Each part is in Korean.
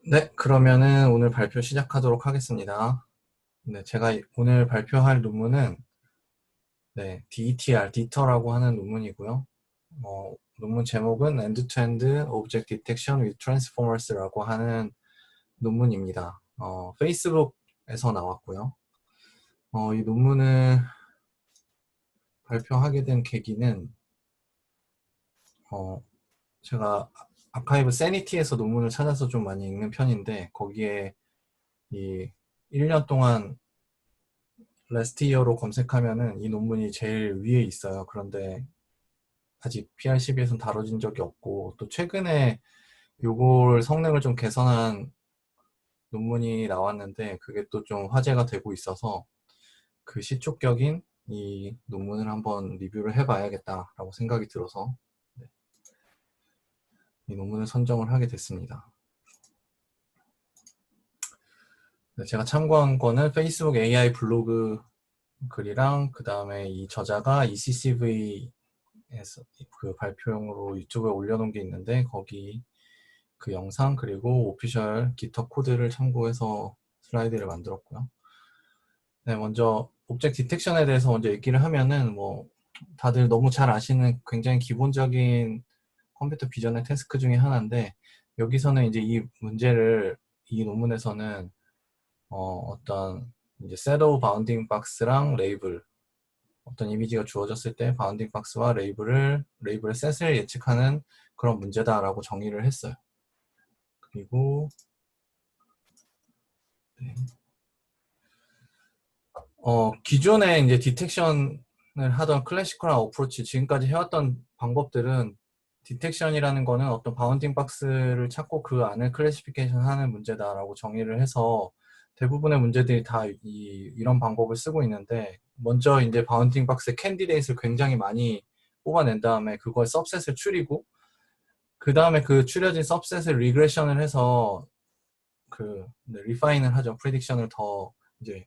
네, 그러면은 오늘 발표 시작하도록 하겠습니다. 네, 제가 오늘 발표할 논문은 DETR, 디터라고 하는 논문이고요. 논문 제목은 End-to-End Object Detection with Transformers라고 하는 논문입니다. 페이스북에서 나왔고요. 이 논문을 발표하게 된 계기는 어, 제가 아카이브 세니티에서 논문을 찾아서 좀 많이 읽는 편인데 거기에 이 1년 동안 레스트 이어로 검색하면은 이 논문이 제일 위에 있어요. 그런데 아직 PRCB에서는 다뤄진 적이 없고 또 최근에 요걸 성능을 좀 개선한 논문이 나왔는데 그게 또 좀 화제가 되고 있어서 그 시초격인 이 논문을 한번 리뷰를 해봐야겠다라고 생각이 들어서 네, 이 논문을 선정을 하게 됐습니다. 네, 제가 참고한 거는 페이스북 AI 블로그 글이랑 그 다음에 이 저자가 ECCV에서 그 발표용으로 유튜브에 올려놓은 게 있는데 거기 그 영상 그리고 오피셜 깃허브 코드를 참고해서 슬라이드를 만들었고요. 네, 먼저 오브젝트 디텍션에 대해서 먼저 얘기를 하면은 뭐 다들 너무 잘 아시는 굉장히 기본적인 컴퓨터 비전의 태스크 중에 하나인데 여기서는 이제 이 문제를 이 논문에서는 어떤 이제 셋오브 바운딩 박스랑 레이블 어떤 이미지가 주어졌을 때 바운딩 박스와 레이블의 셋을 예측하는 그런 문제다라고 정의를 했어요. 그리고 네. 기존에 이제 디텍션을 하던 클래시컬한 어프로치, 지금까지 해왔던 방법들은 디텍션이라는 거는 어떤 바운딩 박스를 찾고 그 안을 클래시피케이션 하는 문제다라고 정의를 해서 대부분의 문제들이 다 이런 방법을 쓰고 있는데, 먼저 이제 바운딩 박스의 캔디데이트를 굉장히 많이 뽑아낸 다음에 그걸 सब셋을 추리고, 그 다음에 그 추려진 सब셋을 리그레션을 해서 리파인을 하죠. 프레딕션을 더 이제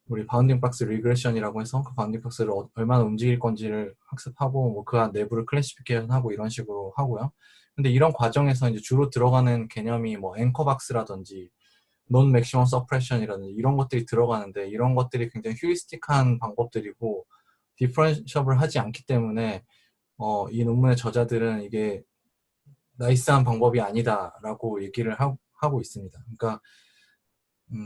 우리 바운딩 박스 리그레션이라고 해서 그 바운딩 박스를 얼마나 움직일 건지를 학습하고 뭐 그 안 내부를 클래시피케이션하고 이런 식으로 하고요. 근데 이런 과정에서 이제 주로 들어가는 개념이 뭐 앵커 박스라든지 논 맥시멈 서프레션이라든지 이런 것들이 들어가는데 이런 것들이 굉장히 휴리스틱한 방법들이고 디퍼런셔블 하지 않기 때문에 이 논문의 저자들은 이게 나이스한 방법이 아니다라고 얘기를 하고 있습니다. 그러니까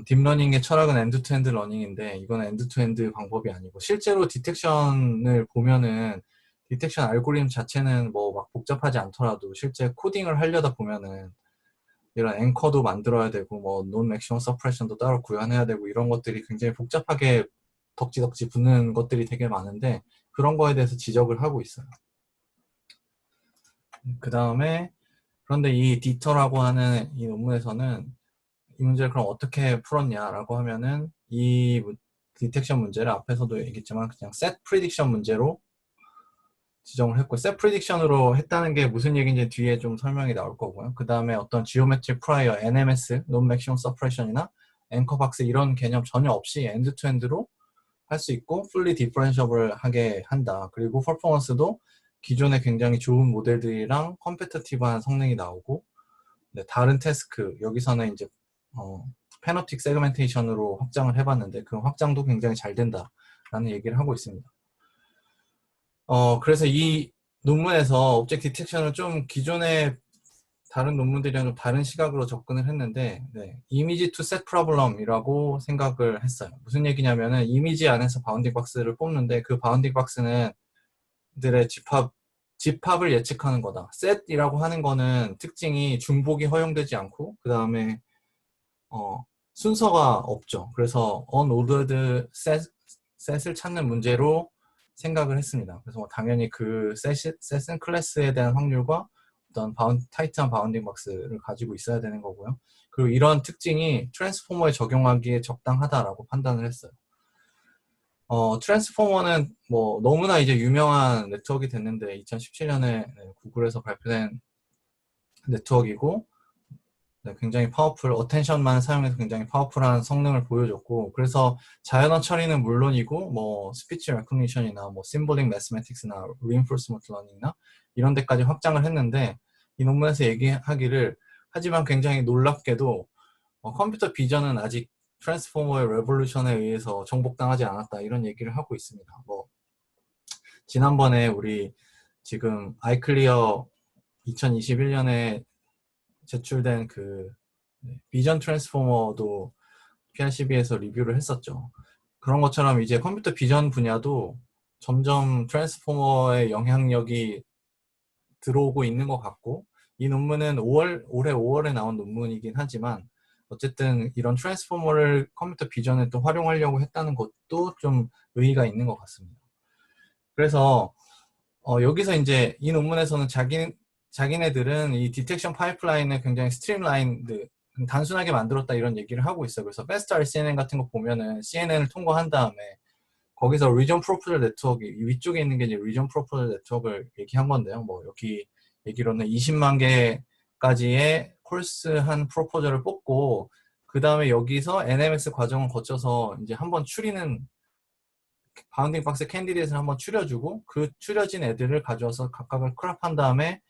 딥러닝의 철학은 엔드-투-엔드 러닝인데 이건 엔드-투-엔드 방법이 아니고 실제로 디텍션을 보면은 디텍션 알고리즘 자체는 뭐 막 복잡하지 않더라도 실제 코딩을 하려다 보면은 이런 앵커도 만들어야 되고 뭐 논 맥시멈 서프레션도 따로 구현해야 되고 이런 것들이 굉장히 복잡하게 덕지덕지 붙는 것들이 되게 많은데 그런 거에 대해서 지적을 하고 있어요. 그 다음에 그런데 이 디터라고 하는 이 논문에서는 이 문제를 그럼 어떻게 풀었냐라고 하면은 이 디텍션 문제를 앞에서도 얘기했지만 그냥 셋 프리딕션 문제로 지정을 했고 셋 프리딕션으로 했다는 게 무슨 얘기인지 뒤에 좀 설명이 나올 거고요. 그 다음에 어떤 지오메트릭 프라이어, NMS, 논 맥시멈 서프레션이나 앵커 박스 이런 개념 전혀 없이 엔드 투 엔드로 할 수 있고 fully differentiable 하게 한다. 그리고 퍼포먼스도 기존의 굉장히 좋은 모델들이랑 컴페티티브한 성능이 나오고 네, 다른 태스크 여기서는 이제 페노틱 세그멘테이션으로 확장을 해봤는데 그 확장도 굉장히 잘 된다라는 얘기를 하고 있습니다. 그래서 이 논문에서 오브젝트 디텍션을 좀 기존의 다른 논문들이랑 좀 다른 시각으로 접근을 했는데 이미지 투 셋 프로블럼이라고 생각을 했어요. 무슨 얘기냐면은 이미지 안에서 바운딩 박스를 뽑는데 그 바운딩 박스는 들의 집합을 예측하는 거다. 셋이라고 하는 거는 특징이 중복이 허용되지 않고 그 다음에 순서가 없죠. 그래서 unordered 셋을 찾는 문제로 생각을 했습니다. 그래서 뭐 당연히 그 셋은 클래스에 대한 확률과 어떤 타이트한 바운딩 박스를 가지고 있어야 되는 거고요. 그리고 이런 특징이 트랜스포머에 적용하기에 적당하다라고 판단을 했어요. 트랜스포머는 뭐 너무나 이제 유명한 네트워크가 됐는데 2017년에 구글에서 발표된 네트워크이고 굉장히 파워풀, 어텐션만 사용해서 굉장히 파워풀한 성능을 보여줬고 그래서 자연어 처리는 물론이고 뭐 스피치 레코니션이나 뭐 심볼릭 매스매틱스나 리인포스먼트 러닝이나 이런 데까지 확장을 했는데 이 논문에서 얘기하기를 하지만 굉장히 놀랍게도 컴퓨터 비전은 아직 트랜스포머의 레볼루션에 의해서 정복당하지 않았다 이런 얘기를 하고 있습니다. 뭐 지난번에 우리 지금 아이클리어 2021년에 제출된 그 비전 트랜스포머도 PRCB에서 리뷰를 했었죠. 그런 것처럼 이제 컴퓨터 비전 분야도 점점 트랜스포머의 영향력이 들어오고 있는 것 같고, 이 논문은 올해 5월에 나온 논문이긴 하지만 어쨌든 이런 트랜스포머를 컴퓨터 비전에 또 활용하려고 했다는 것도 좀 의의가 있는 것 같습니다. 그래서 여기서 이제 이 논문에서는 자기네들은 이 디텍션 파이프라인을 굉장히 스트림라인드, 단순하게 만들었다 이런 얘기를 하고 있어요. 그래서 Fast RCNN 같은 거 보면은 CNN을 통과한 다음에 거기서 리전 프로포절 네트워크, 위쪽에 있는 게 이제 리전 프로포절 네트워크를 얘기한 건데요. 뭐 여기 얘기로는 20만 개까지의 콜스한 프로포절을 뽑고 그 다음에 여기서 NMS 과정을 거쳐서 이제 한번 추리는 바운딩 박스 캔디데이트를 한번 추려주고 그 추려진 애들을 가져와서 각각을 크롭한 다음에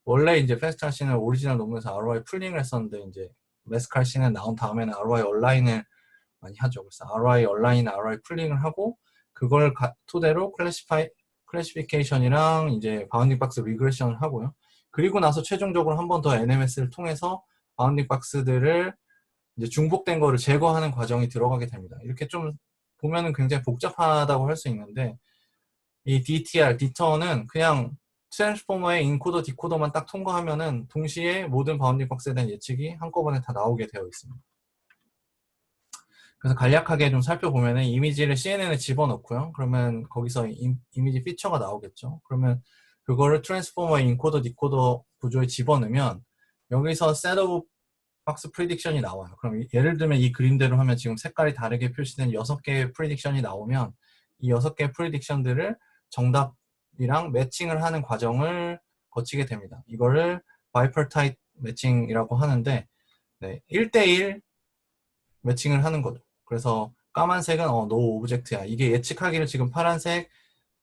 원래 이제 패스트할시는 오리지널 논문에서 ROI 풀링을 했었는데 이제 매스칼시는 나온 다음에는 ROI 얼라인을 많이 하죠. 그래서 ROI 얼라인, ROI 풀링을 하고 그걸 토대로 클래시피케이션이랑 이제 바운딩 박스 리그레션을 하고요. 그리고 나서 최종적으로 한 번 더 NMS를 통해서 바운딩 박스들을 이제 중복된 거를 제거하는 과정이 들어가게 됩니다. 이렇게 좀 보면은 굉장히 복잡하다고 할 수 있는데 이 DTR, 디터는 그냥 트랜스포머의 인코더, 디코더만 딱 통과하면은 동시에 모든 바운딩 박스에 대한 예측이 한꺼번에 다 나오게 되어 있습니다. 그래서 간략하게 좀 살펴보면은 이미지를 CNN에 집어넣고요. 그러면 거기서 이미지 피처가 나오겠죠. 그러면 그거를 트랜스포머 인코더, 디코더 구조에 집어넣으면 여기서 셋업 박스 프리딕션이 나와요. 그럼 예를 들면 이 그림대로 하면 지금 색깔이 다르게 표시된 6개의 프리딕션이 나오면 이 6개의 프리딕션들을 정답이랑 매칭을 하는 과정을 거치게 됩니다. 이거를 바이퍼타이트 매칭이라고 하는데 1대1 매칭을 하는 거죠. 그래서 까만색은 no 오브젝트야. 이게 예측하기를 지금 파란색,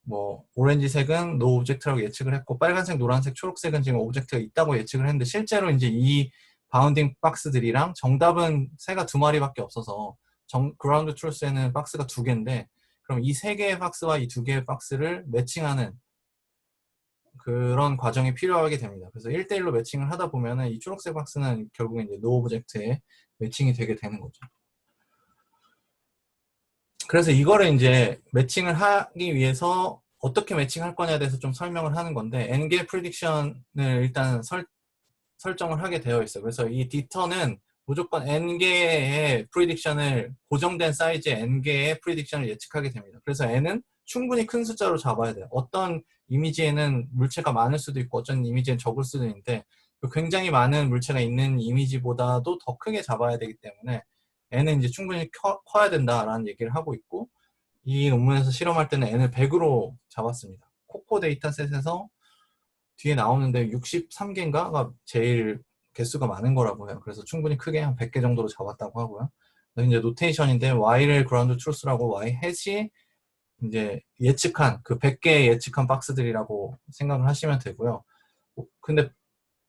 뭐 오렌지색은 no 오브젝트라고 예측을 했고 빨간색, 노란색, 초록색은 지금 오브젝트가 있다고 예측을 했는데 실제로 이제 이 바운딩 박스들이랑 정답은 새가 2마리밖에 없어서 그라운드 트루스에는 박스가 2개인데 그럼 이 3개의 박스와 이 2개의 박스를 매칭하는 그런 과정이 필요하게 됩니다. 그래서 1대1로 매칭을 하다 보면은 이 초록색 박스는 결국 이제 no 오브젝트에 매칭이 되게 되는 거죠. 그래서 이거를 이제 매칭을 하기 위해서 어떻게 매칭할 거냐에 대해서 좀 설명을 하는 건데 N개 프리딕션을 일단 설정을 하게 되어 있어요. 그래서 이 디터는 무조건 N개의 프리딕션을 고정된 사이즈의 N개의 프리딕션을 예측하게 됩니다. 그래서 N은 충분히 큰 숫자로 잡아야 돼요. 어떤 이미지에는 물체가 많을 수도 있고 어떤 이미지에는 적을 수도 있는데 굉장히 많은 물체가 있는 이미지보다도 더 크게 잡아야 되기 때문에 N은 이제 충분히 커야 된다라는 얘기를 하고 있고 이 논문에서 실험할 때는 N을 100으로 잡았습니다. 코코 데이터셋에서 뒤에 나오는데 63개인가가 제일 개수가 많은 거라고 해요. 그래서 충분히 크게 한 100개 정도로 잡았다고 하고요. 이제 노테이션인데 Y를 그라운드 트루스라고 Y 햇이 이제 예측한 그 100개의 예측한 박스들이라고 생각을 하시면 되고요. 근데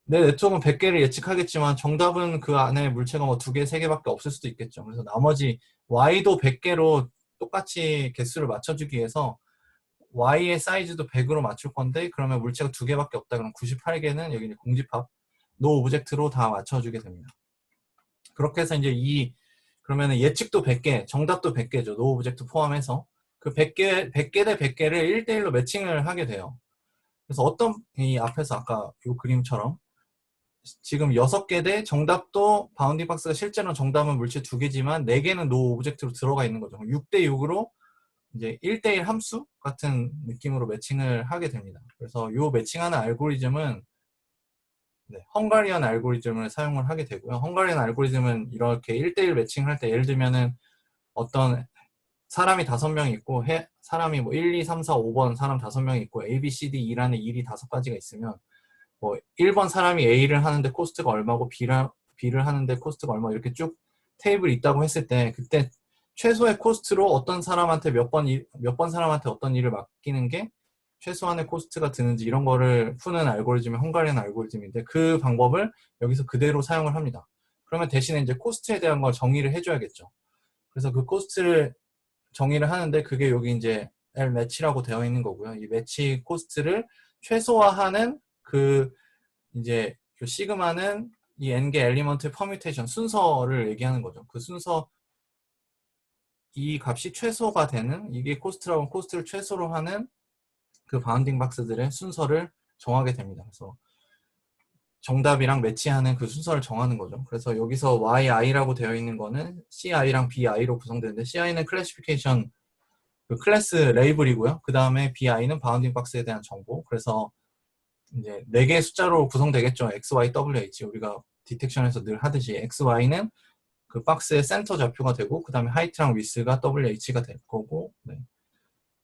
내 네트워크는 100개를 예측하겠지만 정답은 그 안에 물체가 뭐 2개, 3개밖에 없을 수도 있겠죠. 그래서 나머지 Y도 100개로 똑같이 개수를 맞춰주기 위해서 Y의 사이즈도 100으로 맞출 건데 그러면 물체가 2개밖에 없다. 그럼 98개는 여기 이제 공집합 노 오브젝트로 다 맞춰주게 됩니다. 그렇게 해서 이제 그러면 예측도 100개, 정답도 100개죠. 노 오브젝트 포함해서 그 100개 대 100개를 1대1로 매칭을 하게 돼요. 그래서 이 앞에서 아까 이 그림처럼 지금 6개 대 정답도 바운딩 박스가 실제로는 정답은 물체 2개지만 4개는 노 오브젝트로 들어가 있는 거죠. 6대 6으로 이제 1대1 함수 같은 느낌으로 매칭을 하게 됩니다. 그래서 이 매칭하는 알고리즘은 헝가리언 알고리즘을 사용을 하게 되고요. 헝가리언 알고리즘은 이렇게 1대1 매칭을 할 때 예를 들면은 어떤 사람이 5명 있고 사람이 뭐 1, 2, 3, 4, 5번 사람 5명 있고 A, B, C, D, E라는 일이 5가지가 있으면 뭐 1번 사람이 A를 하는데 코스트가 얼마고 B를 하는데 코스트가 얼마 이렇게 쭉 테이블이 있다고 했을 때 그때 최소의 코스트로 어떤 사람한테 몇 번 사람한테 어떤 일을 맡기는 게 최소한의 코스트가 드는지 이런 거를 푸는 알고리즘이 헝가리안 알고리즘인데 그 방법을 여기서 그대로 사용을 합니다. 그러면 대신에 이제 코스트에 대한 걸 정의를 해줘야겠죠. 그래서 그 코스트를 정의를 하는데 그게 여기 이제 L 매치라고 되어 있는 거고요. 이 매치 코스트를 최소화하는 그 이제 그 시그마는 이 n개 엘리먼트의 퍼뮤테이션 순서를 얘기하는 거죠. 그 순서 이 값이 최소가 되는 이게 코스트라고 코스트를 최소로 하는 그 바운딩 박스들의 순서를 정하게 됩니다. 그래서 정답이랑 매치하는 그 순서를 정하는 거죠. 그래서 여기서 yi라고 되어 있는 거는 ci랑 bi로 구성되는데 ci는 클래시피케이션 그 클래스 레이블이고요. 그 다음에 bi는 바운딩 박스에 대한 정보. 그래서 이제 4개의 숫자로 구성되겠죠. x, y, w, h. 우리가 디텍션에서 늘 하듯이 x, y는 그 박스의 센터 좌표가 되고 그 다음에 하이트랑 위스가 wh가 될 거고 네.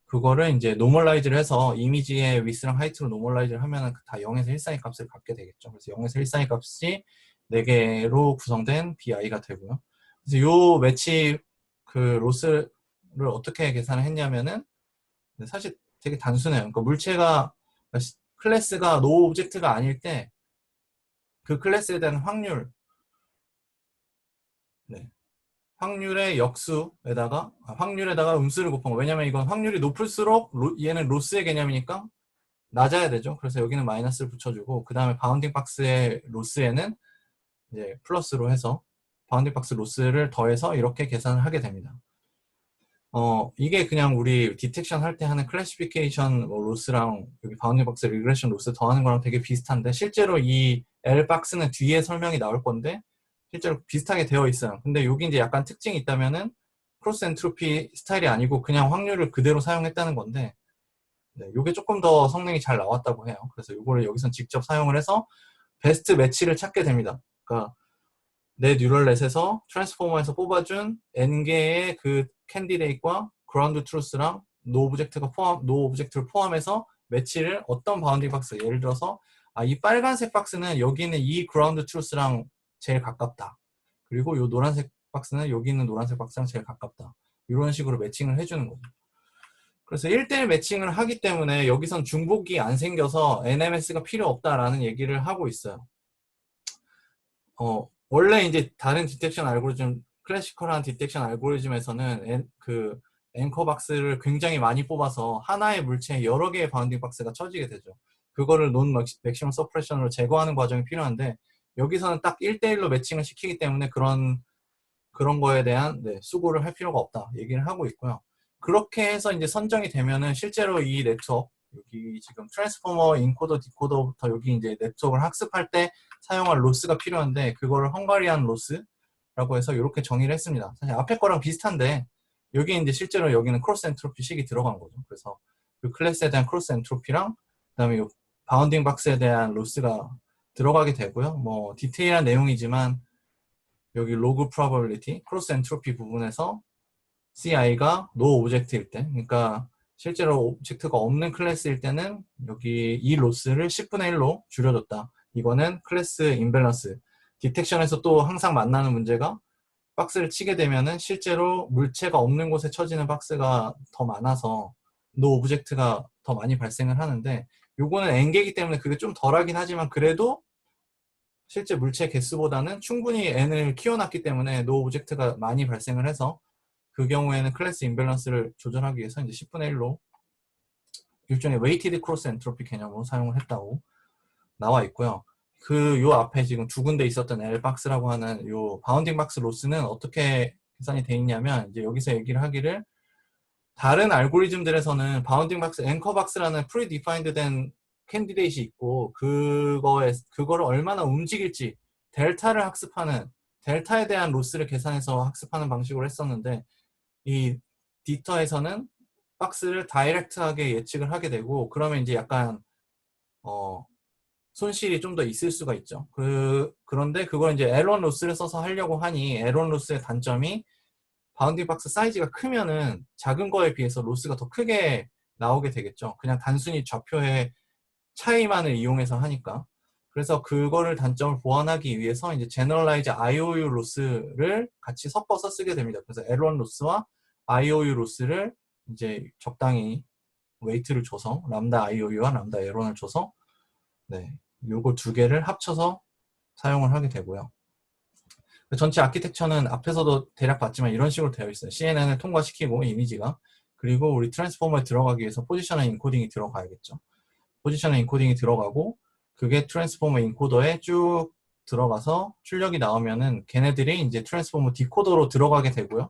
그거를 이제 노멀라이즈를 해서 이미지의 위스랑 하이트로 노멀라이즈를 하면은 다 0에서 1 사이 값을 갖게 되겠죠. 그래서 0에서 1 사이 값이 4개로 구성된 bi가 되고요. 그래서 요 매치 그 로스를 어떻게 계산을 했냐면은 사실 되게 단순해요. 그러니까 물체가 클래스가 노 오브젝트가 아닐 때 그 클래스에 대한 확률 네. 확률의 역수에다가 확률에다가 음수를 곱한 거. 왜냐면 이건 확률이 높을수록 얘는 로스의 개념이니까 낮아야 되죠. 그래서 여기는 마이너스를 붙여주고 그 다음에 바운딩 박스의 로스에는 이제 플러스로 해서 바운딩 박스 로스를 더해서 이렇게 계산을 하게 됩니다. 이게 그냥 우리 디텍션 할 때 하는 클래시피케이션 뭐 로스랑 여기 바운딩 박스 리그레션 로스 더하는 거랑 되게 비슷한데 실제로 이 L 박스는 뒤에 설명이 나올 건데 실제로 비슷하게 되어 있어요. 근데 여기 이제 약간 특징이 있다면은 크로스 엔트로피 스타일이 아니고 그냥 확률을 그대로 사용했다는 건데 네, 이게 조금 더 성능이 잘 나왔다고 해요. 그래서 이거를 여기서 직접 사용을 해서 베스트 매치를 찾게 됩니다. 그러니까 내 뉴럴넷에서 트랜스포머에서 뽑아준 n개의 그 캔디데이트과 그라운드 트루스랑 노 오브젝트를 포함해서 매치를 어떤 바운딩 박스 예를 들어서 이 빨간색 박스는 여기는 이 그라운드 트루스랑 제일 가깝다. 그리고 이 노란색 박스는 여기 있는 노란색 박스랑 제일 가깝다. 이런 식으로 매칭을 해주는 거죠. 그래서 1대1 매칭을 하기 때문에 여기선 중복이 안 생겨서 NMS가 필요 없다라는 얘기를 하고 있어요. 원래 이제 다른 디텍션 알고리즘, 클래시컬한 디텍션 알고리즘에서는 그 앵커 박스를 굉장히 많이 뽑아서 하나의 물체에 여러 개의 바운딩 박스가 쳐지게 되죠. 그거를 논 맥시멈 서프레션으로 제거하는 과정이 필요한데 여기서는 딱 1대1로 매칭을 시키기 때문에 그런 거에 대한 수고를 할 필요가 없다 얘기를 하고 있고요. 그렇게 해서 이제 선정이 되면은 실제로 이 네트워크 여기 지금 트랜스포머, 인코더, 디코더부터 여기 이제 네트워크를 학습할 때 사용할 로스가 필요한데 그거를 헝가리안 로스라고 해서 이렇게 정의를 했습니다. 사실 앞에 거랑 비슷한데 여기 이제 실제로 여기는 크로스 엔트로피 식이 들어간 거죠. 그래서 그 클래스에 대한 크로스 엔트로피랑 그다음에 이 바운딩 박스에 대한 로스가 들어가게 되고요. 뭐 디테일한 내용이지만 여기 로그 프로버빌리티, 크로스 엔트로피 부분에서 CI가 노 오브젝트일 때, 그러니까 실제로 오브젝트가 없는 클래스일 때는 여기 이 로스를 10분의 1로 줄여줬다. 이거는 클래스 임밸런스. 디텍션에서 또 항상 만나는 문제가 박스를 치게 되면은 실제로 물체가 없는 곳에 쳐지는 박스가 더 많아서 노 오브젝트가 더 많이 발생을 하는데 요거는 n개이기 때문에 그게 좀 덜하긴 하지만 그래도 실제 물체 개수보다는 충분히 n을 키워놨기 때문에 노 오브젝트가 많이 발생을 해서 그 경우에는 클래스 임밸런스를 조절하기 위해서 이제 10분의 1로 일종의 웨이티드 크로스 엔트로피 개념으로 사용을 했다고 나와 있고요. 그 요 앞에 지금 두 군데 있었던 L박스라고 하는 요 바운딩 박스 로스는 어떻게 계산이 돼 있냐면 이제 여기서 얘기를 하기를 다른 알고리즘들에서는 바운딩 박스, 앵커 박스라는 프리디파인드 된 캔디데이트이 있고 그거를 얼마나 움직일지 델타를 학습하는 델타에 대한 로스를 계산해서 학습하는 방식으로 했었는데 이 디터에서는 박스를 다이렉트하게 예측을 하게 되고 그러면 이제 약간 손실이 좀 더 있을 수가 있죠. 그런데 그걸 이제 에런 로스를 써서 하려고 하니 에런 로스의 단점이 바운딩 박스 사이즈가 크면은 작은 거에 비해서 로스가 더 크게 나오게 되겠죠. 그냥 단순히 좌표의 차이만을 이용해서 하니까. 그래서 그거를 단점을 보완하기 위해서 이제 제너럴라이즈 IOU 로스를 같이 섞어서 쓰게 됩니다. 그래서 L1 로스와 IOU 로스를 이제 적당히 웨이트를 줘서 람다 IOU와 람다 에론을 줘서 네, 요거 두 개를 합쳐서 사용을 하게 되고요. 전체 아키텍처는 앞에서도 대략 봤지만 이런 식으로 되어 있어요. CNN을 통과시키고 이미지가 그리고 우리 트랜스포머에 들어가기 위해서 포지셔널 인코딩이 들어가야겠죠. 포지셔널 인코딩이 들어가고 그게 트랜스포머 인코더에 쭉 들어가서 출력이 나오면은 걔네들이 이제 트랜스포머 디코더로 들어가게 되고요.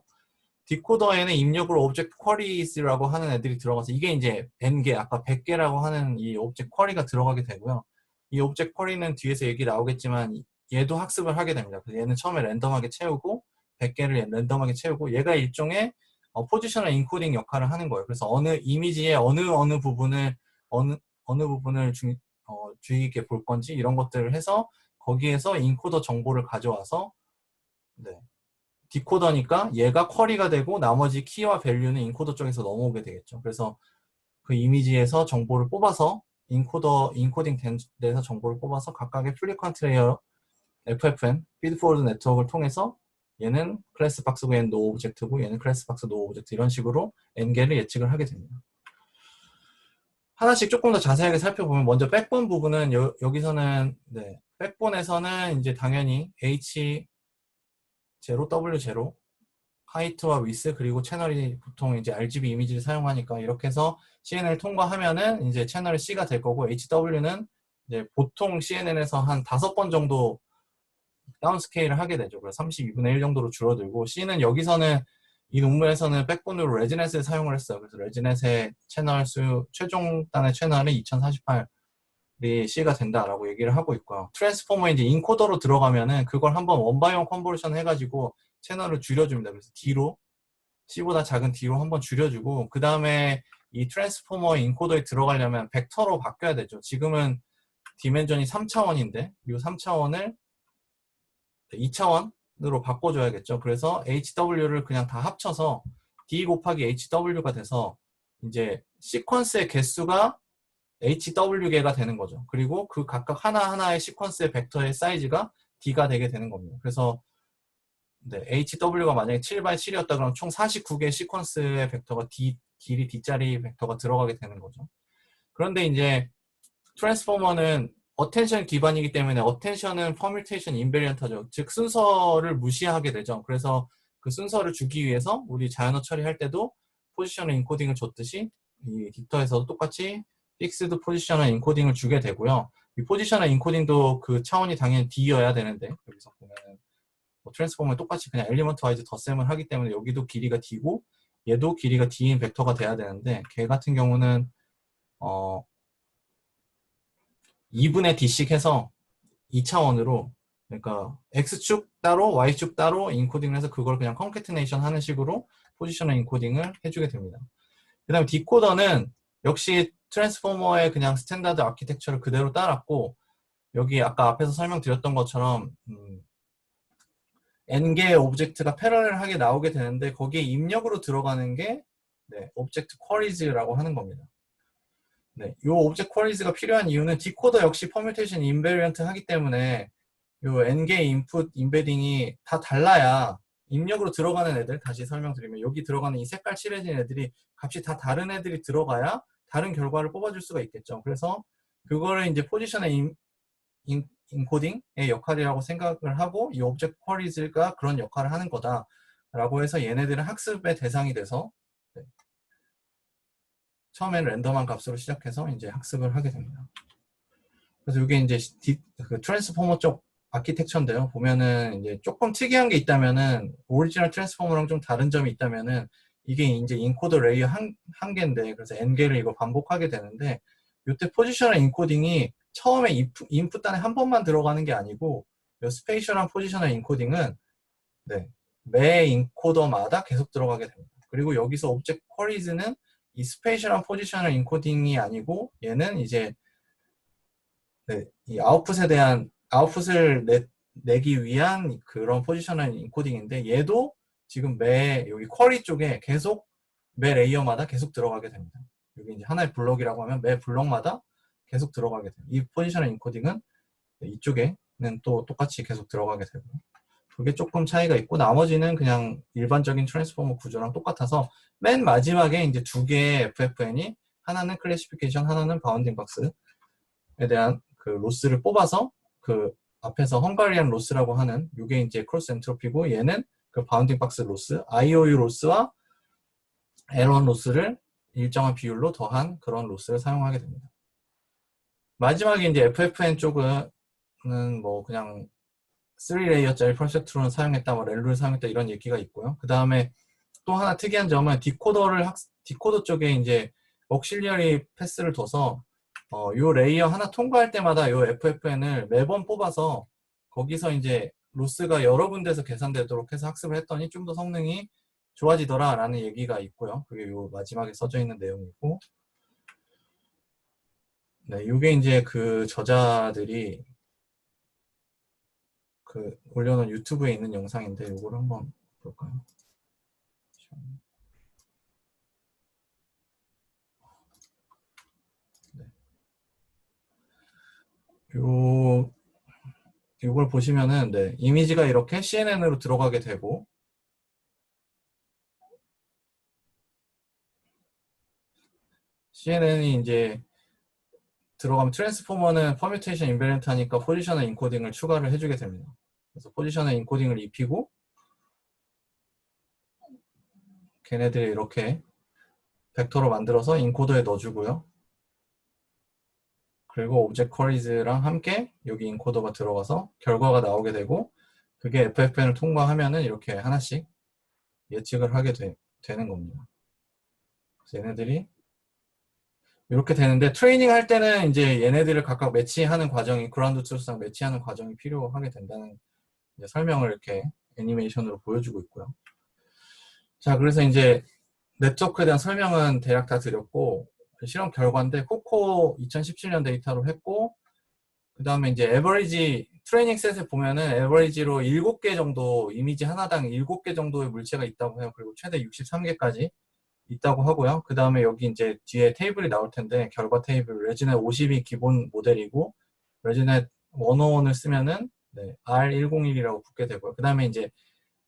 디코더에는 입력으로 오브젝트 쿼리스라고 하는 애들이 들어가서 이게 이제 N개, 아까 100개라고 하는 이 오브젝트 쿼리가 들어가게 되고요. 이 오브젝트 쿼리는 뒤에서 얘기 나오겠지만 얘도 학습을 하게 됩니다. 그래서 얘는 처음에 랜덤하게 채우고 100개를 랜덤하게 채우고 얘가 일종의 포지셔널 인코딩 역할을 하는 거예요. 그래서 어느 이미지의 어느 부분을 주의 깊게 볼 건지 이런 것들을 해서 거기에서 인코더 정보를 가져와서 네. 디코더니까 얘가 쿼리가 되고 나머지 키와 밸류는 인코더 쪽에서 넘어오게 되겠죠. 그래서 그 이미지에서 정보를 뽑아서 인코딩 돼서 정보를 뽑아서 각각의 플리컨트 레이어 FFN, 피드 포워드 네트워크를 통해서 얘는 클래스 박스고 얘는 노 오브젝트고 얘는 클래스 박스 노 오브젝트 이런 식으로 N개를 예측을 하게 됩니다. 하나씩 조금 더 자세하게 살펴보면 먼저 백본 부분은 여기서는 네, 백본에서는 이제 당연히 H0, W0 하이트와 위스 그리고 채널이 보통 이제 RGB 이미지를 사용하니까 이렇게 해서 CNN을 통과하면은 이제 채널이 C가 될 거고 HW는 이제 보통 CNN에서 한 5번 정도 다운스케일을 하게 되죠. 그래서 32분의 1 정도로 줄어들고 C는 여기서는 이 논문에서는 백본으로 레지넷을 사용을 했어요. 그래서 레지넷의 채널 수 최종단의 채널은 2048이 C가 된다라고 얘기를 하고 있고요. 트랜스포머에 이제 인코더로 들어가면은 그걸 한번 원바이원 컨버전 해가지고 채널을 줄여줍니다. 그래서 D로 C보다 작은 D로 한번 줄여주고 그 다음에 이 트랜스포머 인코더에 들어가려면 벡터로 바뀌어야 되죠. 지금은 디멘전이 3차원인데 이 3차원을 2차원으로 바꿔줘야겠죠. 그래서 HW를 그냥 다 합쳐서 D 곱하기 HW가 돼서 이제 시퀀스의 개수가 HW개가 되는 거죠. 그리고 그 각각 하나하나의 시퀀스의 벡터의 사이즈가 D가 되게 되는 겁니다. 그래서 네, HW가 만약에 7x7이었다 그러면 총 49개의 시퀀스의 벡터가 길이 D짜리 벡터가 들어가게 되는 거죠. 그런데 이제 트랜스포머는 어텐션 기반이기 때문에 어텐션은 퍼뮤테이션 인베리언트죠. 즉 순서를 무시하게 되죠. 그래서 그 순서를 주기 위해서 우리 자연어 처리할 때도 포지셔널 인코딩을 줬듯이 이 딕터에서도 똑같이 픽스드 포지셔널 인코딩을 주게 되고요. 이 포지셔널 인코딩도 그 차원이 당연히 D여야 되는데 여기서 보면은 트랜스포머는 똑같이 그냥 엘리먼트 와이즈 덧셈을 하기 때문에 여기도 길이가 D고 얘도 길이가 D인 벡터가 돼야 되는데 걔 같은 경우는 2분의 D씩 해서 2차원으로 그러니까 X축 따로 Y축 따로 인코딩을 해서 그걸 그냥 컨캐트네이션 하는 식으로 포지셔널 인코딩을 해주게 됩니다. 그 다음에 디코더는 역시 트랜스포머의 그냥 스탠다드 아키텍처를 그대로 따랐고 여기 아까 앞에서 설명드렸던 것처럼 N개의 오브젝트가 패러렐하게 나오게 되는데 거기에 입력으로 들어가는 게 네, 오브젝트 쿼리즈라고 하는 겁니다. 네, 이 오브젝트 쿼리즈가 필요한 이유는 디코더 역시 퍼뮤테이션 인베리언트 하기 때문에 이 N개 인풋 인베딩이 다 달라야 입력으로 들어가는 애들 다시 설명드리면 여기 들어가는 이 색깔 칠해진 애들이 값이 다 다른 애들이 들어가야 다른 결과를 뽑아줄 수가 있겠죠. 그래서 그거를 이제 포지셔널 인코딩의 역할이라고 생각을 하고 이 오브젝트 쿼리즈가 그런 역할을 하는 거다라고 해서 얘네들은 학습의 대상이 돼서 네. 처음에는 랜덤한 값으로 시작해서 이제 학습을 하게 됩니다. 그래서 이게 이제 그 트랜스포머 쪽 아키텍처인데요. 보면은 이제 조금 특이한 게 있다면은 오리지널 트랜스포머랑 좀 다른 점이 있다면은 이게 이제 인코더 레이어 한 개인데 그래서 N개를 이거 반복하게 되는데 이때 포지셔널 인코딩이 처음에 인풋 단에 한 번만 들어가는 게 아니고 스페이셜한 포지셔널 인코딩은 네, 매 인코더마다 계속 들어가게 됩니다. 그리고 여기서 오브젝트 쿼리즈는 이 스페이셜한 포지셔널 인코딩이 아니고 얘는 이제 네, 이 아웃풋에 대한 아웃풋을 내기 위한 그런 포지셔널 인코딩인데 얘도 지금 매 여기 쿼리 쪽에 계속 매 레이어마다 계속 들어가게 됩니다. 여기 이제 하나의 블럭이라고 하면 매 블럭마다 계속 들어가게 돼요. 이 포지셔널 인코딩은 이쪽에는 또 똑같이 계속 들어가게 되고 그게 조금 차이가 있고 나머지는 그냥 일반적인 트랜스포머 구조랑 똑같아서 맨 마지막에 이제 두 개의 FFN이 하나는 클래시피케이션, 하나는 바운딩 박스에 대한 그 로스를 뽑아서 그 앞에서 헝가리안 로스라고 하는 이게 이제 크로스 엔트로피고 얘는 그 바운딩 박스 로스, IOU 로스와 L1 로스를 일정한 비율로 더한 그런 로스를 사용하게 됩니다. 마지막에 이제 FFN 쪽은 뭐 그냥 3레이어짜리 프로젝트로는 사용했다, 뭐 렐루를 사용했다 이런 얘기가 있고요. 그 다음에 또 하나 특이한 점은 디코더 쪽에 이제 억실리어리 패스를 둬서 요 레이어 하나 통과할 때마다 요 FFN을 매번 뽑아서 거기서 이제 로스가 여러 군데서 계산되도록 해서 학습을 했더니 좀 더 성능이 좋아지더라 라는 얘기가 있고요. 그게 요 마지막에 써져 있는 내용이고, 네, 요게 이제 그 저자들이 그 올려놓은 유튜브에 있는 영상인데 요걸 한번 볼까요? 네. 요걸 보시면은, 네, 이미지가 이렇게 CNN으로 들어가게 되고, CNN이 이제 들어가면 트랜스포머는 퍼뮤테이션 인베런트 하니까 포지셔널 인코딩을 추가를 해주게 됩니다. 그래서 포지셔널 인코딩을 입히고 걔네들이 이렇게 벡터로 만들어서 인코더에 넣어주고요. 그리고 오브젝트 쿼리즈랑 함께 여기 인코더가 들어가서 결과가 나오게 되고 그게 FFN을 통과하면은 이렇게 하나씩 예측을 하게 되는 겁니다. 그래서 얘네들이 이렇게 되는데 트레이닝 할 때는 이제 얘네들을 각각 매치하는 과정이 그라운드 트루스랑 매치하는 과정이 필요하게 된다는 이제 설명을 이렇게 애니메이션으로 보여주고 있고요. 자, 그래서 이제 네트워크에 대한 설명은 대략 다 드렸고 실험 결과인데 코코 2017년 데이터로 했고 그 다음에 이제 에버리지 트레이닝 셋에 보면은 에버리지로 7개 정도 이미지 하나당 7개 정도의 물체가 있다고 해요. 그리고 최대 63개까지 있다고 하고요. 그 다음에 여기 이제 뒤에 테이블이 나올 텐데 결과 테이블 레지넷 50이 기본 모델이고 레지넷 101을 쓰면은 네, R101이라고 붙게 되고요. 그 다음에 이제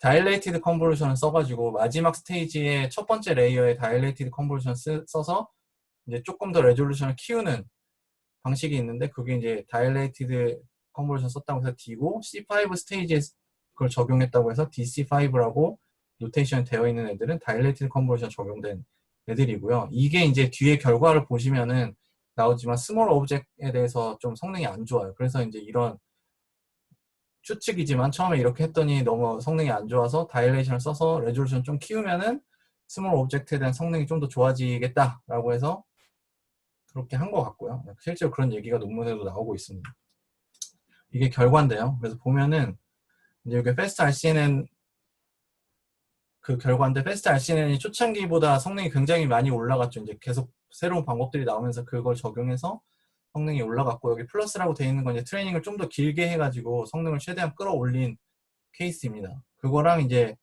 다일레이티드 컨볼루션을 써가지고 마지막 스테이지의 첫 번째 레이어에 다일레이티드 컨볼루션 써서 이제 조금 더 레졸루션을 키우는 방식이 있는데 그게 이제 다일레이티드 컨볼루션 썼다고 해서 D고 C5 스테이지에 그걸 적용했다고 해서 DC5라고 노테이션이 되어 있는 애들은 다일레이티드 컨볼루션 적용된 애들이고요. 이게 이제 뒤에 결과를 보시면은 나오지만 스몰 오브젝트에 대해서 좀 성능이 안 좋아요. 그래서 이제 이런 추측이지만 처음에 이렇게 했더니 너무 성능이 안 좋아서 다일레이션을 써서 레졸루션 좀 키우면은 스몰 오브젝트에 대한 성능이 좀 더 좋아지겠다라고 해서 그렇게 한 것 같고요. 실제로 그런 얘기가 논문에도 나오고 있습니다. 이게 결과인데요. 그래서 보면은 이제 여기 패스트 RCNN 그 결과인데 패스트 RCNN이 초창기보다 성능이 굉장히 많이 올라갔죠. 이제 계속 새로운 방법들이 나오면서 그걸 적용해서 성능이 올라갔고 여기 플러스라고 되어 있는 건 이제 트레이닝을 좀 더 길게 해가지고 성능을 최대한 끌어올린 케이스입니다. 그거랑 이제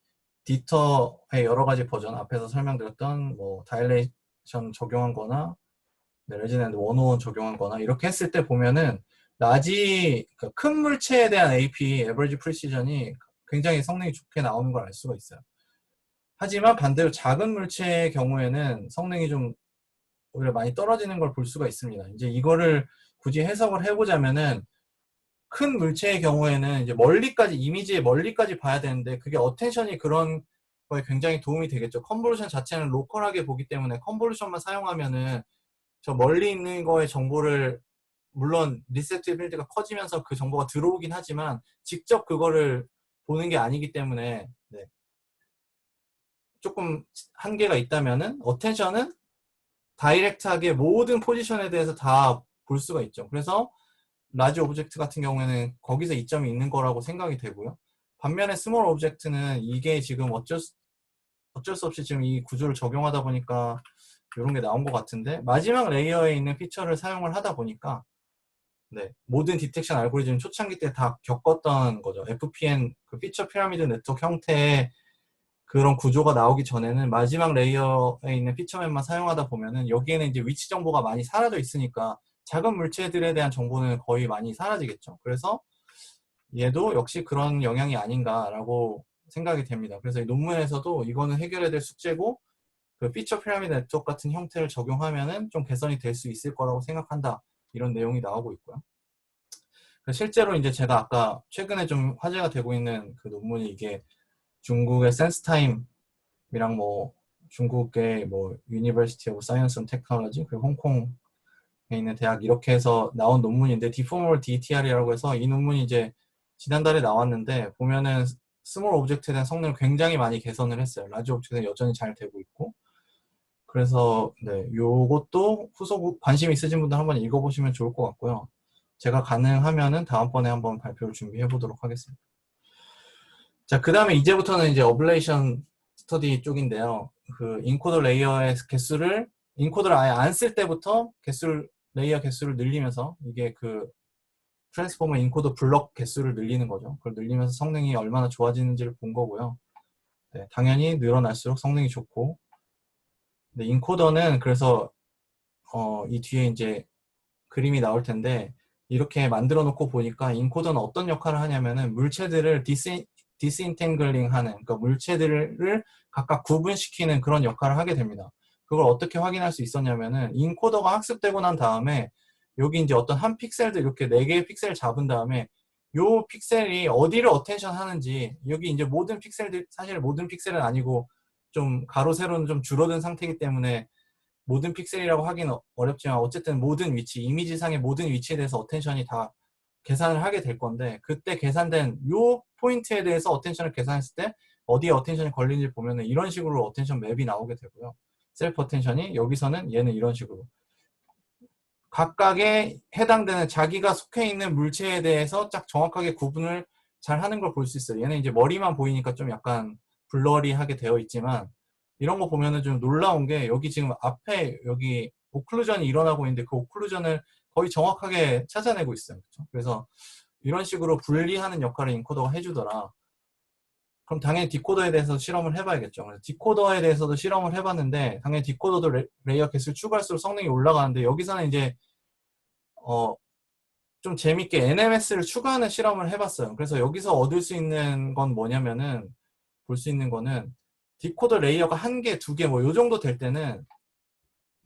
디터의 여러 가지 버전 앞에서 설명드렸던 뭐 다일레이션 적용한 거나 네, 레지던트 101 적용한 거나 이렇게 했을 때 보면은 그러니까 큰 물체에 대한 AP, Average Precision이 굉장히 성능이 좋게 나오는 걸 알 수가 있어요. 하지만 반대로 작은 물체의 경우에는 성능이 좀 오히려 많이 떨어지는 걸 볼 수가 있습니다. 이제 이거를 굳이 해석을 해보자면은 큰 물체의 경우에는 이제 멀리까지 이미지의 멀리까지 봐야 되는데 그게 어텐션이 그런 거에 굉장히 도움이 되겠죠. 컨볼루션 자체는 로컬하게 보기 때문에 컨볼루션만 사용하면은 저 멀리 있는 거의 정보를 물론 리셉티빌리티가 커지면서 그 정보가 들어오긴 하지만 직접 그거를 보는 게 아니기 때문에 네. 조금 한계가 있다면은 어텐션은 다이렉트하게 모든 포지션에 대해서 다 볼 수가 있죠. 그래서 라지 오브젝트 같은 경우에는 거기서 이점이 있는 거라고 생각이 되고요. 반면에 스몰 오브젝트는 이게 지금 어쩔 수 없이 지금 이 구조를 적용하다 보니까 이런 게 나온 것 같은데 마지막 레이어에 있는 피처를 사용을 하다 보니까 네, 모든 디텍션 알고리즘 초창기 때 다 겪었던 거죠. FPN 그 피처 피라미드 네트워크 형태의 그런 구조가 나오기 전에는 마지막 레이어에 있는 피처맨만 사용하다 보면은 여기에는 이제 위치 정보가 많이 사라져 있으니까 작은 물체들에 대한 정보는 거의 많이 사라지겠죠. 그래서 얘도 역시 그런 영향이 아닌가라고 생각이 됩니다. 그래서 이 논문에서도 이거는 해결해야 될 숙제고 그 피처 피라미드 네트워크 같은 형태를 적용하면은 좀 개선이 될 수 있을 거라고 생각한다. 이런 내용이 나오고 있고요. 실제로 이제 제가 아까 최근에 좀 화제가 되고 있는 그 논문이 이게 중국의 센스타임이랑 뭐 중국의 뭐 유니버시티 오브 사이언스 앤 테크놀로지 그리고 홍콩에 있는 대학 이렇게 해서 나온 논문인데 디포멀 DTR이라고 해서 이 논문이 이제 지난달에 나왔는데 보면은 스몰 오브젝트에 대한 성능을 굉장히 많이 개선을 했어요. 라지 오브젝트는 여전히 잘 되고 있고 그래서 네, 요것도 후속 관심 있으신 분들 한번 읽어보시면 좋을 것 같고요. 제가 가능하면은 다음번에 한번 발표를 준비해 보도록 하겠습니다. 자, 그 다음에 이제부터는 이제 어블레이션 스터디 쪽인데요. 그 인코더 레이어의 개수를 인코더를 아예 안 쓸 때부터 레이어 개수를 늘리면서 이게 그 트랜스포머 인코더 블럭 개수를 늘리는 거죠. 그걸 늘리면서 성능이 얼마나 좋아지는지를 본 거고요. 네, 당연히 늘어날수록 성능이 좋고 근데 인코더는 그래서 이 뒤에 이제 그림이 나올 텐데 이렇게 만들어 놓고 보니까 인코더는 어떤 역할을 하냐면은 물체들을 디스인탱글링 하는 그러니까 물체들을 각각 구분시키는 그런 역할을 하게 됩니다. 그걸 어떻게 확인할 수 있었냐면은 인코더가 학습되고 난 다음에 여기 이제 어떤 한 픽셀도 이렇게 4개의 픽셀을 잡은 다음에 요 픽셀이 어디를 어텐션 하는지 여기 이제 모든 픽셀들 사실 모든 픽셀은 아니고 좀 가로 세로는 좀 줄어든 상태이기 때문에 모든 픽셀이라고 하기는 어렵지만 어쨌든 모든 위치, 이미지상의 모든 위치에 대해서 어텐션이 다 계산을 하게 될 건데 그때 계산된 요 포인트에 대해서 어텐션을 계산했을 때 어디에 어텐션이 걸리는지 보면은 이런 식으로 어텐션 맵이 나오게 되고요. 셀프 어텐션이 여기서는 얘는 이런 식으로 각각에 해당되는 자기가 속해 있는 물체에 대해서 딱 정확하게 구분을 잘 하는 걸 볼 수 있어요. 얘는 이제 머리만 보이니까 좀 약간 블러리하게 되어 있지만 이런 거 보면은 좀 놀라운 게 여기 지금 앞에 여기 오클루전이 일어나고 있는데 그 오클루전을 거의 정확하게 찾아내고 있어요. 그렇죠? 그래서 이런 식으로 분리하는 역할을 인코더가 해주더라. 그럼 당연히 디코더에 대해서 실험을 해봐야겠죠. 그래서 디코더에 대해서도 실험을 해봤는데 당연히 디코더도 레이어 개수를 추가할수록 성능이 올라가는데 여기서는 이제 좀 재밌게 NMS를 추가하는 실험을 해봤어요. 그래서 여기서 얻을 수 있는 건 뭐냐면은 볼 수 있는 거는 디코더 레이어가 1개, 2개 뭐 요 정도 될 때는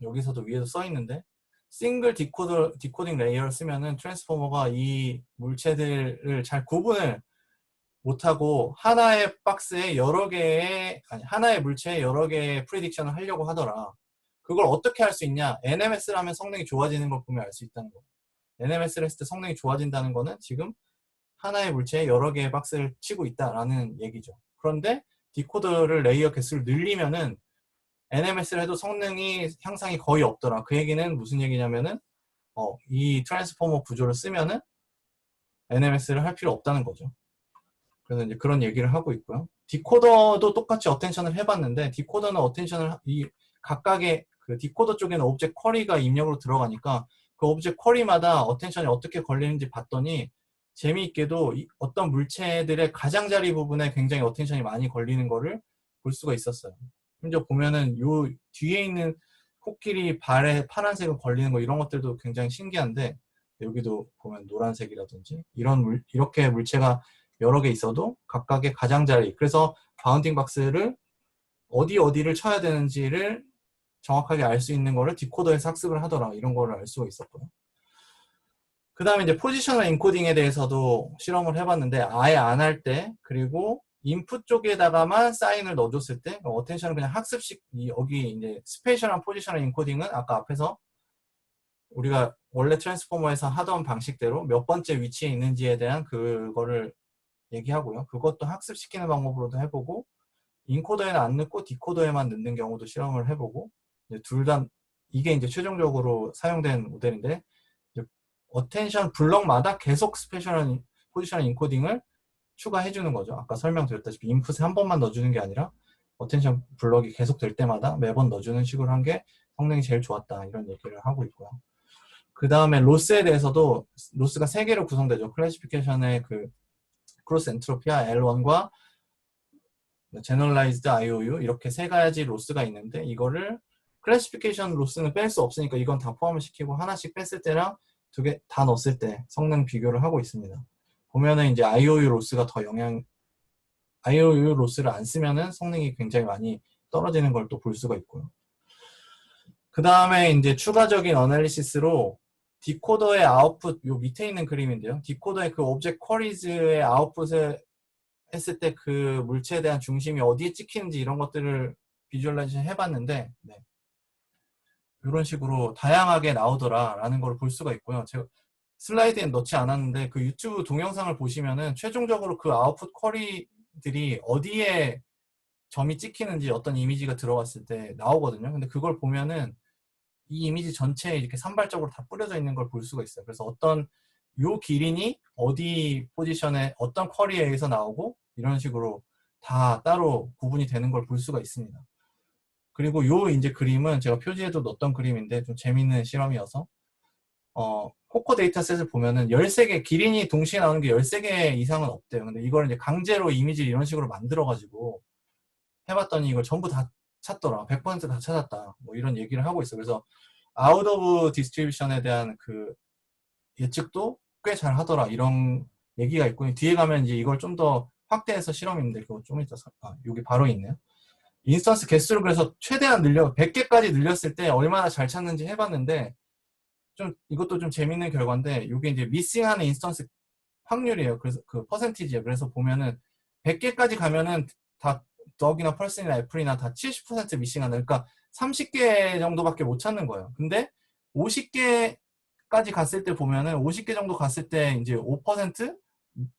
여기서도 위에도 써 있는데 싱글 디코딩 레이어를 쓰면은 트랜스포머가 이 물체들을 잘 구분을 못하고 하나의 박스에 여러 개의 아니 하나의 물체에 여러 개의 프리딕션을 하려고 하더라. 그걸 어떻게 할 수 있냐? NMS를 하면 성능이 좋아지는 걸 보면 알 수 있다는 거. NMS를 했을 때 성능이 좋아진다는 거는 지금 하나의 물체에 여러 개의 박스를 치고 있다라는 얘기죠. 그런데 디코더를 레이어 개수를 늘리면은 NMS를 해도 성능이 향상이 거의 없더라. 그 얘기는 무슨 얘기냐면은 이 트랜스포머 구조를 쓰면은 NMS를 할 필요 없다는 거죠. 그래서 이제 그런 얘기를 하고 있고요. 디코더도 똑같이 어텐션을 해봤는데 디코더는 어텐션을 이 각각의 그 디코더 쪽에는 오브젝트 쿼리가 입력으로 들어가니까 그 오브젝트 쿼리마다 어텐션이 어떻게 걸리는지 봤더니 재미있게도 어떤 물체들의 가장자리 부분에 굉장히 어텐션이 많이 걸리는 거를 볼 수가 있었어요. 심지어 보면은 요 뒤에 있는 코끼리 발에 파란색으로 걸리는 거 이런 것들도 굉장히 신기한데 여기도 보면 노란색이라든지 이렇게 물체가 여러 개 있어도 각각의 가장자리 그래서 바운딩 박스를 어디를 쳐야 되는지를 정확하게 알 수 있는 거를 디코더에서 학습을 하더라 이런 거를 알 수가 있었고요. 그 다음에 이제 포지셔널 인코딩에 대해서도 실험을 해봤는데 아예 안 할 때 그리고 인풋 쪽에다가만 사인을 넣어줬을 때 어텐션은 그냥 학습식 여기 이제 스페셜한 포지셔널 인코딩은 아까 앞에서 우리가 원래 트랜스포머에서 하던 방식대로 몇 번째 위치에 있는지에 대한 그거를 얘기하고요. 그것도 학습시키는 방법으로도 해보고 인코더에는 안 넣고 디코더에만 넣는 경우도 실험을 해보고 둘 다 이게 이제 최종적으로 사용된 모델인데 어텐션 블럭마다 계속 스페셜한 포지셔널 인코딩을 추가해주는 거죠. 아까 설명드렸다시피 인풋에 한 번만 넣어주는 게 아니라 어텐션 블럭이 계속 될 때마다 매번 넣어주는 식으로 한 게 성능이 제일 좋았다 이런 얘기를 하고 있고요. 그 다음에 로스에 대해서도 로스가 3개로 구성되죠. 클래시피케이션의 그 크로스 엔트로피와 L1과 제너럴라이즈드 IOU 이렇게 3가지 로스가 있는데 이거를 클래시피케이션 로스는 뺄 수 없으니까 이건 다 포함을 시키고 하나씩 뺐을 때랑 2개 다 넣었을 때 성능 비교를 하고 있습니다. 보면은 이제 IOU 로스가 IOU 로스를 안 쓰면은 성능이 굉장히 많이 떨어지는 걸 또 볼 수가 있고요. 그 다음에 이제 추가적인 어널리시스로 디코더의 아웃풋, 요 밑에 있는 그림인데요. 디코더의 그 오브젝트 쿼리즈의 아웃풋을 했을 때 그 물체에 대한 중심이 어디에 찍히는지 이런 것들을 비주얼라이제이션 해봤는데, 네. 이런 식으로 다양하게 나오더라라는 걸 볼 수가 있고요. 제가 슬라이드에 넣지 않았는데 그 유튜브 동영상을 보시면은 최종적으로 그 아웃풋 쿼리들이 어디에 점이 찍히는지 어떤 이미지가 들어갔을 때 나오거든요. 근데 그걸 보면은 이 이미지 전체에 이렇게 산발적으로 다 뿌려져 있는 걸 볼 수가 있어요. 그래서 어떤 요 기린이 어디 포지션에 어떤 쿼리에 의해서 나오고 이런 식으로 다 따로 구분이 되는 걸 볼 수가 있습니다. 그리고 요 이제 그림은 제가 표지에도 넣었던 그림인데 좀 재밌는 실험이어서 코코 데이터셋을 보면은 13개, 기린이 동시에 나오는 게 13개 이상은 없대요. 근데 이걸 이제 강제로 이미지를 이런 식으로 만들어가지고 해봤더니 이걸 전부 다 찾더라. 100%다 찾았다. 뭐 이런 얘기를 하고 있어요. 그래서 아웃 오브 디스트리뷰션에 대한 그 예측도 꽤 잘 하더라. 이런 얘기가 있고 뒤에 가면 이제 이걸 좀 더 확대해서 실험인데 그거 좀 이따 여기 바로 있네요. 인스턴스 개수를 그래서 최대한 100개까지 늘렸을 때 얼마나 잘 찾는지 해봤는데 좀 이것도 좀 재밌는 결과인데 이게 이제 미싱하는 인스턴스 확률이에요. 그래서 그 퍼센티지예요. 그래서 보면은 100개까지 가면은 다 덕이나 펄슨이나 애플이나 다 70% 미싱한다. 그러니까 30개 정도밖에 못 찾는 거예요. 근데 50개까지 갔을 때 보면은 50개 정도 갔을 때 이제 5%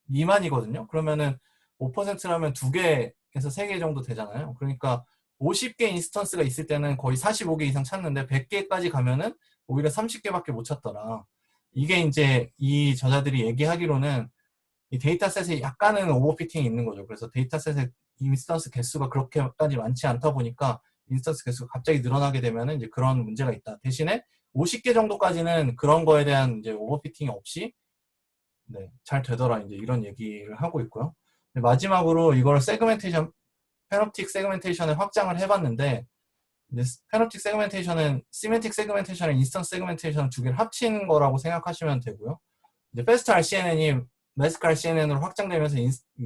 미만이거든요. 그러면은 5%라면 2개에서 3개 정도 되잖아요. 그러니까 50개 인스턴스가 있을 때는 거의 45개 이상 찾는데 100개까지 가면은 오히려 30개밖에 못 찾더라. 이게 이제 이 저자들이 얘기하기로는 이 데이터셋에 약간은 오버피팅이 있는 거죠. 그래서 데이터셋의 인스턴스 개수가 그렇게까지 많지 않다 보니까 인스턴스 개수가 갑자기 늘어나게 되면은 이제 그런 문제가 있다. 대신에 50개 정도까지는 그런 거에 대한 이제 오버피팅이 없이 네, 잘 되더라. 이제 이런 얘기를 하고 있고요. 마지막으로 이걸 세그멘테이션, 페놉틱 세그멘테이션에 확장을 해봤는데 페놉틱 세그멘테이션은 시멘틱 세그멘테이션과 인스턴스 세그멘테이션 두 개를 합친 거라고 생각하시면 되고요. 이제 패스트 RCNN이 매스크 RCNN으로 확장되면서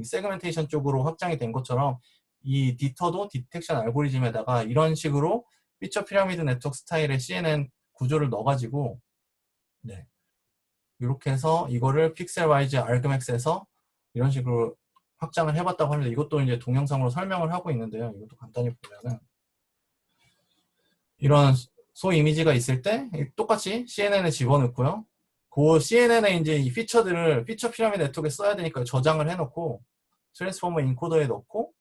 세그멘테이션 쪽으로 확장이 된 것처럼 이 디터도 디텍션 알고리즘에다가 이런 식으로 피처 피라미드 네트워크 스타일의 CNN 구조를 넣어가지고 네, 이렇게 해서 이거를 픽셀와이즈 알그맥스에서 이런 식으로 확장을 해봤다고 합니다. 이것도 이제 동영상으로 설명을 하고 있는데요. 이것도 간단히 보면은 이런 소 이미지가 있을 때 똑같이 CNN에 집어넣고요. 그 CNN에 이제 이 피처들을 피처 피라미드 네트워크에 써야 되니까 저장을 해놓고 트랜스포머 인코더에 넣고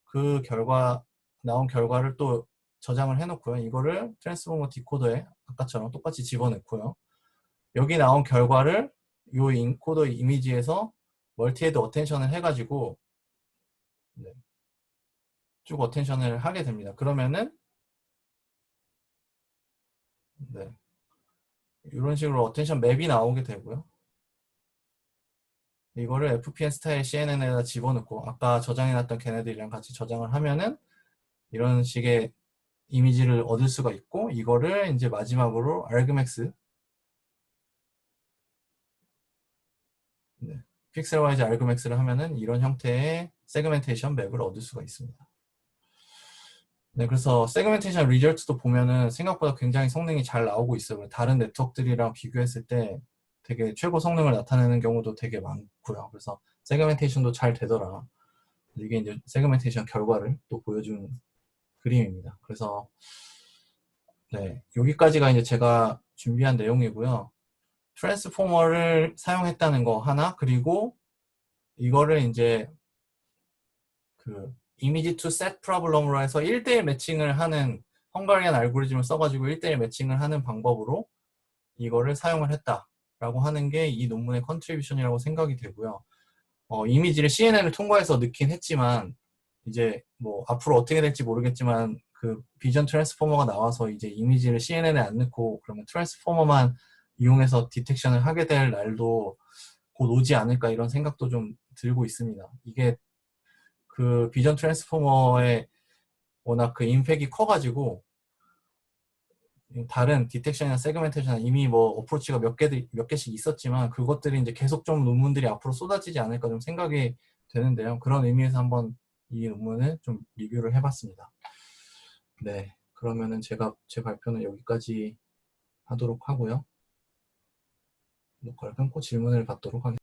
그 결과 나온 결과를 또 저장을 해놓고요. 이거를 트랜스포머 디코더에 아까처럼 똑같이 집어넣고요. 여기 나온 결과를 이 인코더 이미지에서 멀티헤드 어텐션을 해가지고 네, 쭉 어텐션을 하게 됩니다. 그러면은 네, 이런 식으로 어텐션 맵이 나오게 되고요. 이거를 FPN 스타일 CNN에다 집어넣고 아까 저장해놨던 걔네들이랑 같이 저장을 하면은 이런 식의 이미지를 얻을 수가 있고 이거를 이제 마지막으로 argmax 네, 픽셀와이즈 argmax를 하면은 이런 형태의 세그멘테이션 맵을 얻을 수가 있습니다. 네, 그래서 세그멘테이션 리절트도 보면은 생각보다 굉장히 성능이 잘 나오고 있어요. 다른 네트워크들이랑 비교했을 때 되게 최고 성능을 나타내는 경우도 되게 많고요. 그래서 세그멘테이션도 잘 되더라. 이게 이제 세그멘테이션 결과를 또 보여준 그림입니다. 그래서 네, 여기까지가 이제 제가 준비한 내용이고요. 트랜스포머를 사용했다는 거 하나, 그리고 이거를 이제 그 이미지 투 셋 프로블럼으로 해서 1대1 매칭을 하는 헝가리안 알고리즘을 써가지고 1대1 매칭을 하는 방법으로 이거를 사용을 했다라고 하는 게 이 논문의 컨트리뷰션이라고 생각이 되고요. 이미지를 CNN을 통과해서 넣긴 했지만 이제 뭐 앞으로 어떻게 될지 모르겠지만 그 비전 트랜스포머가 나와서 이제 이미지를 CNN에 안 넣고 그러면 트랜스포머만 이용해서 디텍션을 하게 될 날도 곧 오지 않을까 이런 생각도 좀 들고 있습니다. 이게 그 비전 트랜스포머의 워낙 그 임팩이 커가지고 다른 디텍션이나 세그멘테이션 이미 뭐 어프로치가 몇 개씩 있었지만 그것들이 이제 계속 좀 논문들이 앞으로 쏟아지지 않을까 좀 생각이 되는데요. 그런 의미에서 한번 이 논문을 좀 리뷰를 해봤습니다. 네. 그러면은 제가 제 발표는 여기까지 하도록 하고요. 녹화를 끊고 질문을 받도록 하겠습니다.